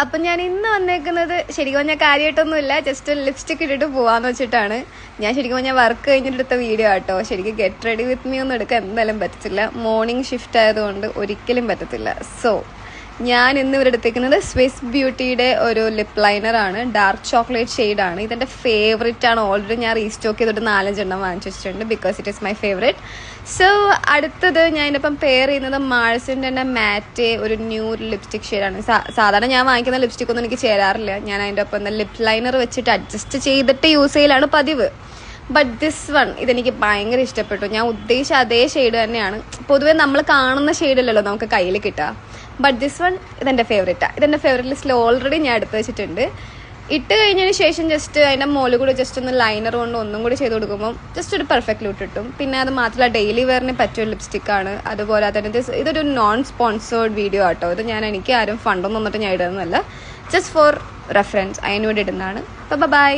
അപ്പം ഞാൻ ഇന്ന് വന്നേക്കുന്നത് ശരിക്കും പറഞ്ഞാൽ കാര്യമായിട്ടൊന്നുമില്ല, ജസ്റ്റ് ഒരു ലിപ്സ്റ്റിക് ഇട്ടിട്ട് പോവാന്ന് വെച്ചിട്ടാണ്. ഞാൻ ശരിക്കും പറഞ്ഞാൽ വർക്ക് കഴിഞ്ഞിട്ടെടുത്ത വീഡിയോ ആട്ടോ. ശരിക്കും ഗെറ്റ് റെഡി വിത്ത് മീ ഒന്നും എടുക്കാൻ എന്തായാലും പറ്റത്തില്ല, മോർണിംഗ് ഷിഫ്റ്റ് ആയതുകൊണ്ട് ഒരിക്കലും പറ്റത്തില്ല. സോ ഞാൻ ഇന്ന് ഇവിടെ എടുത്തേക്കുന്നത് സ്വിസ് ബ്യൂട്ടിയുടെ ഒരു ലിപ് ലൈനർ ആണ്, ഡാർക്ക് ചോക്ലേറ്റ് ഷെയ്ഡാണ്. ഇതെൻ്റെ ഫേവറേറ്റ് ആണ്. ഓൾറെഡി ഞാൻ റീസ്റ്റോക്ക് ചെയ്തിട്ട് 4-5 എണ്ണം വാങ്ങിച്ചു വെച്ചിട്ടുണ്ട്, because it is my favourite. So അടുത്തത് ഞാൻ ഇതിനൊപ്പം പെയർ ചെയ്യുന്നത് മാഴ്സിൻ്റെ തന്നെ മാറ്റെ ഒരു ന്യൂ ലിപ്സ്റ്റിക് ഷെയ്ഡാണ്. സാധാരണ ഞാൻ വാങ്ങിക്കുന്ന ലിപ്സ്റ്റിക് ഒന്നും എനിക്ക് ചേരാറില്ല. ഞാൻ അതിൻ്റെ ഒപ്പം ലിപ് ലൈനർ വെച്ചിട്ട് അഡ്ജസ്റ്റ് ചെയ്തിട്ട് യൂസ് ചെയ്യലാണ് പതിവ്. ബട്ട് ദിസ് വൺ ഇതെനിക്ക് ഭയങ്കര ഇഷ്ടപ്പെട്ടു. ഞാൻ ഉദ്ദേശിച്ച അതേ ഷെയ്ഡ് തന്നെയാണ്. പൊതുവെ നമ്മൾ കാണുന്ന ഷെയ്ഡല്ലല്ലോ നമുക്ക് കയ്യിൽ കിട്ടുക. ബട്ട് ദിസ് വൺ ഇതെൻ്റെ ഫേവറേറ്റാണ്. ഇതെൻ്റെ ഫേവറേറ്റ് ലിസ്റ്റിൽ ഓൾറെഡി ഞാൻ എടുത്ത് വെച്ചിട്ടുണ്ട്. ഇട്ട് കഴിഞ്ഞതിന് ശേഷം ജസ്റ്റ് അതിൻ്റെ മുകളിൽ കൂടെ ജസ്റ്റ് ഒന്ന് ലൈനർ കൊണ്ട് ഒന്നും കൂടി ചെയ്ത് കൊടുക്കുമ്പോൾ ജസ്റ്റ് ഒരു പെർഫെക്റ്റ് ലുക്ക് കിട്ടും. പിന്നെ അത് മാത്രമല്ല ഡെയിലി വെയറിന് പറ്റിയ ലിപ്സ്റ്റിക്കാണ്. അതുപോലെ തന്നെ ഇതൊരു നോൺ സ്പോൺസേർഡ് വീഡിയോ ആട്ടോ. ഇത് എനിക്ക് ആരും ഫണ്ടൊന്നും വന്നിട്ട് ഞാൻ ഇടുന്നതല്ല, ജസ്റ്റ് ഫോർ റെഫറൻസ് അതിന് വേണ്ടി ഇടുന്നതാണ്. അപ്പോൾ ബൈ.